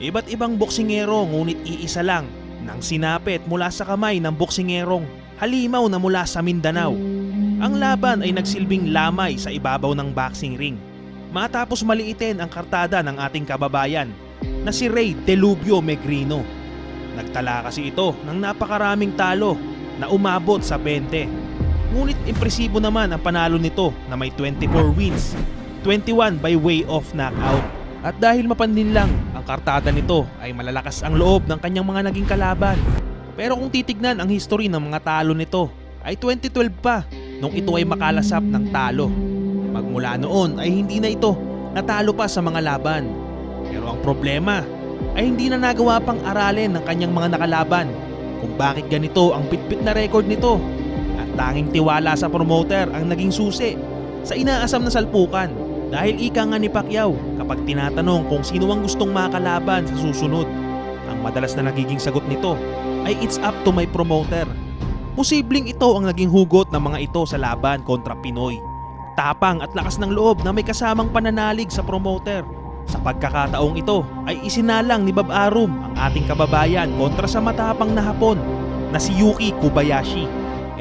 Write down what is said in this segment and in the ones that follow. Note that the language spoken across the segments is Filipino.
Iba't ibang boksingero ngunit iisa lang nang sinapit mula sa kamay ng boksingerong halimaw na mula sa Mindanao. Ang laban ay nagsilbing lamay sa ibabaw ng boxing ring matapos maliitin ang kartada ng ating kababayan na si Ray Delubio Megrino. Nagtala kasi ito ng napakaraming talo na umabot sa 20. Ngunit impresibo naman ang panalo nito na may 24 wins, 21 by way of knockout. At dahil mapandin lang, ang kartada nito ay malalakas ang loob ng kanyang mga naging kalaban. Pero kung titignan ang history ng mga talo nito, ay 2012 pa nung ito ay makalasap ng talo. Magmula noon ay hindi na ito natalo pa sa mga laban. Pero ang problema ay hindi na nagawa pang aralin ng kanyang mga nakalaban kung bakit ganito ang pitpit na record nito. At tanging tiwala sa promoter ang naging susi sa inaasam na salpukan. Dahil ika nga ni Pacquiao kapag tinatanong kung sino ang gustong makalaban sa susunod, ang madalas na nagiging sagot nito ay it's up to my promoter. Posibleng ito ang naging hugot ng mga ito sa laban kontra Pinoy. Tapang at lakas ng loob na may kasamang pananalig sa promoter. Sa pagkakataong ito ay isinalang ni Bob Arum ang ating kababayan kontra sa matapang na Hapon na si Yuki Kobayashi.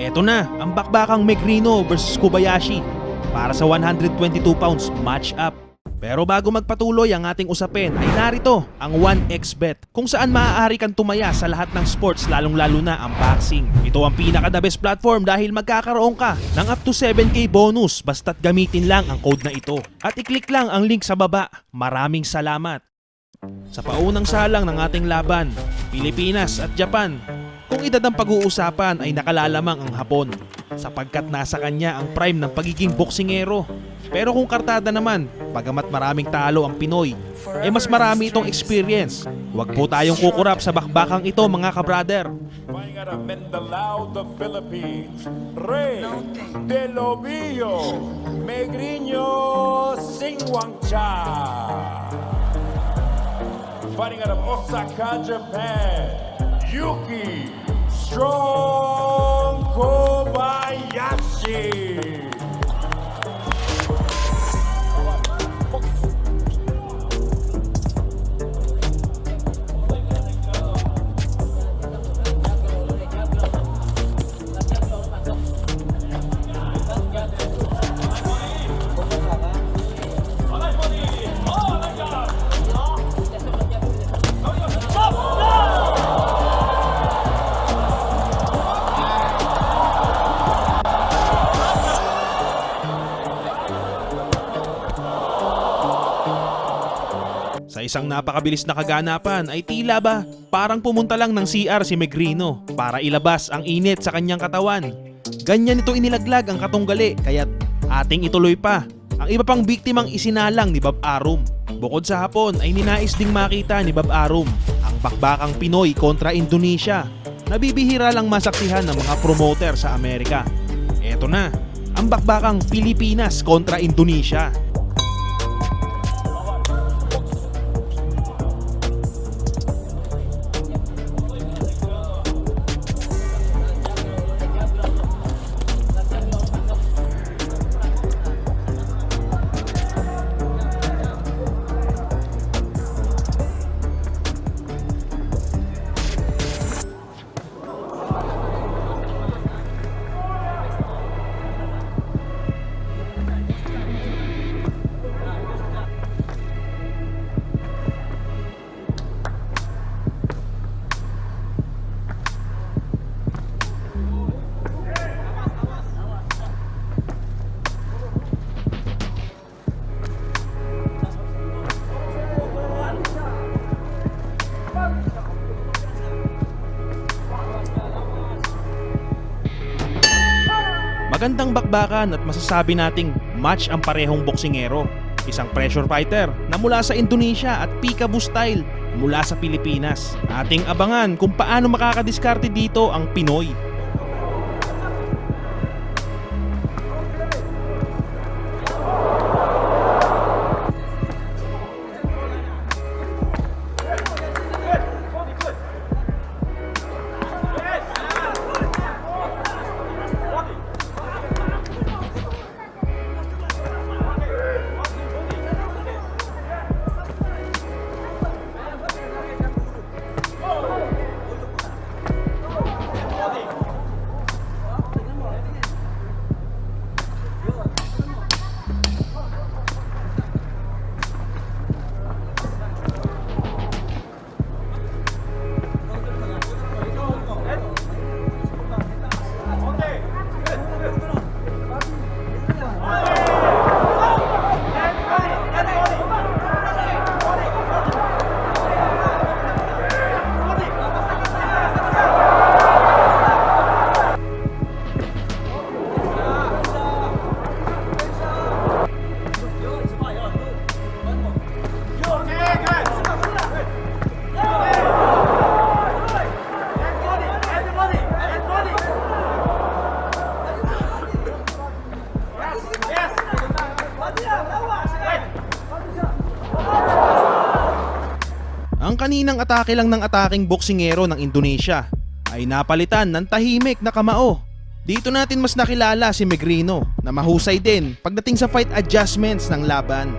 Eto na ang bakbakang Megrino versus Kobayashi para sa 122 pounds match-up. Pero bago magpatuloy ang ating usapin ay narito ang 1xBet kung saan maaari kang tumaya sa lahat ng sports lalong-lalo na ang boxing. Ito ang pinaka-the best platform dahil magkakaroon ka ng up to 7k bonus basta't gamitin lang ang code na ito. At i-click lang ang link sa baba. Maraming salamat. Sa paunang salang ng ating laban, Pilipinas at Japan, kung edad ang pag-uusapan ay nakalalamang ang Hapon sapagkat nasa kanya ang prime ng pagiging boksingero. Pero kung kartada naman, bagamat maraming talo ang Pinoy, ay mas marami itong experience. Huwag po tayong kukurap sa bakbakang ito mga kabrader. Fighting out of Mindanao, the Philippines, Ray Delubio Megrino Singwangcha. Fighting out of Osaka, Japan, Yuki Strong Kobayashi. Sa isang napakabilis na kaganapan ay tila ba parang pumunta lang ng CR si Megrino para ilabas ang init sa kanyang katawan. Ganyan ito inilaglag ang katunggali kaya't ating ituloy pa ang iba pang biktimang isinalang ni Bob Arum. Bukod sa Hapon ay ninais ding makita ni Bob Arum ang bakbakang Pinoy kontra Indonesia na bibihira lang masaksihan ng mga promoter sa Amerika. Eto na, ang bakbakang Pilipinas kontra Indonesia. Magandang bakbakan at masasabi nating match ang parehong boksingero. Isang pressure fighter na mula sa Indonesia at peekaboo style mula sa Pilipinas. Ating abangan kung paano makakadiskarte dito ang Pinoy. kaninang atake lang ng ataking boksingero ng Indonesia ay napalitan ng tahimik na kamao. Dito natin mas nakilala si Megrino na mahusay din pagdating sa fight adjustments ng laban.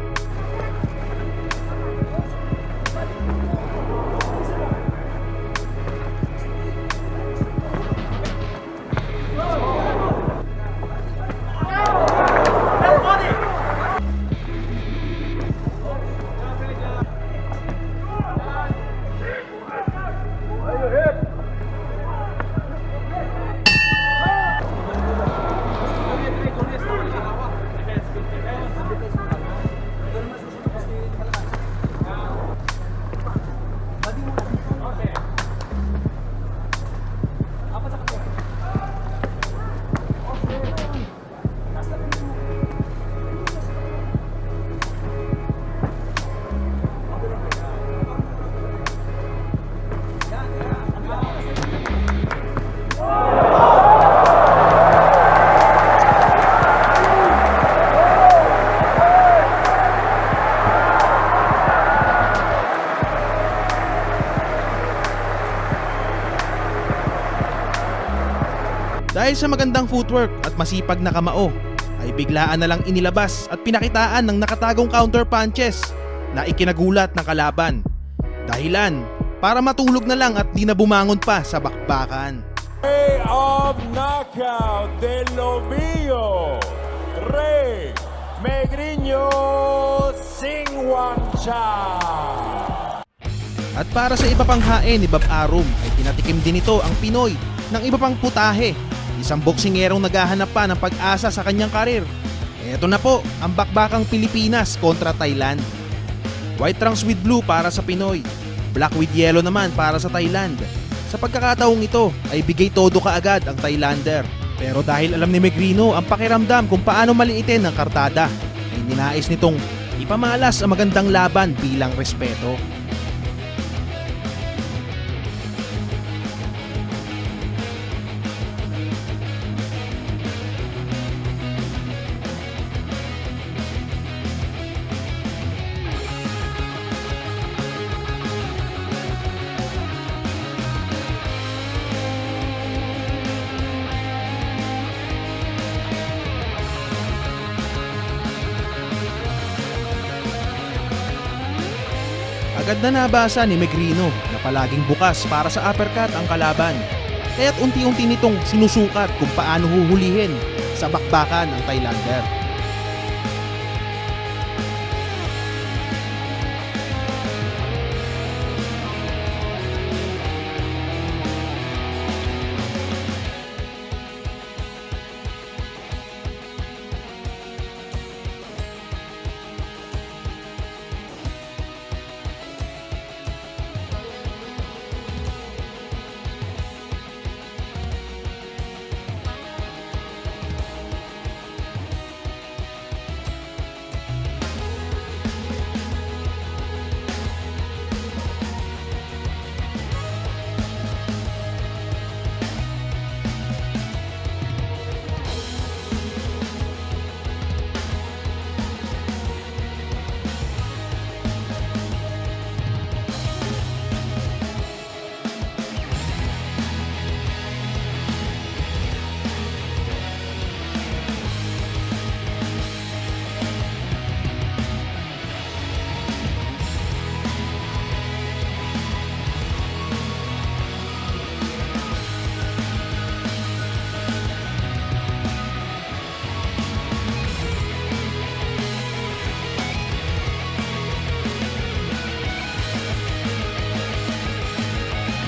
Dahil sa magandang footwork at masipag na kamao, ay biglaan na lang inilabas at pinakitaan ng nakatagong counter punches na ikinagulat ng kalaban. Dahilan para matulog na lang at di na bumangon pa sa bakbakan. Way of knockout del Lobio, Rey Megriño Singwancha. At para sa iba pang hain ni Bob Arum ay tinatikim din ito ang Pinoy ng iba pang putahe. Isang boksingerong naghahanap pa ng pag-asa sa kanyang karir. Eto na po ang bakbakang Pilipinas kontra Thailand. White trunks with blue para sa Pinoy, black with yellow naman para sa Thailand. Sa pagkakataong ito ay bigay todo kaagad ang Thailander. Pero dahil alam ni Megrino ang pakiramdam kung paano maliitin ng kartada, ay ninais nitong ipamalas ang magandang laban bilang respeto. Agad na nabasa ni Megrino na palaging bukas para sa uppercut ang kalaban. Kaya't unti-unti nitong sinusukat kung paano huhulihin sa bakbakan ang Thailander.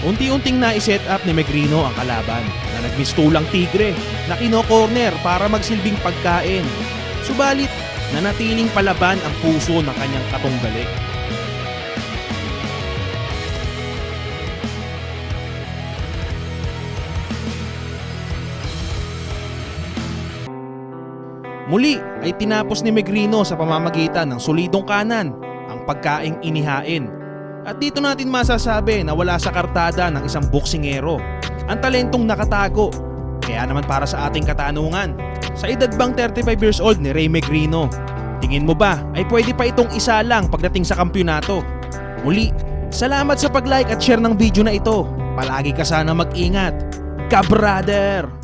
Unti-unting na-set up ni Megrino ang kalaban na nagmistulang tigre na kino-corner para magsilbing pagkain. Subalit, nanatiling palaban ang puso ng kanyang katunggali. Muli ay tinapos ni Megrino sa pamamagitan ng solidong kanan ang pagkaing inihain. At dito natin masasabi na wala sa kartada ng isang boksingero ang talentong nakatago. Kaya naman para sa ating katanungan, sa edad bang 35 years old ni Rey Megrino, tingin mo ba ay pwede pa itong isa lang pagdating sa kampyonato? Muli, Salamat sa pag-like at share ng video na ito. Palagi ka sana mag-ingat. Ka-brother!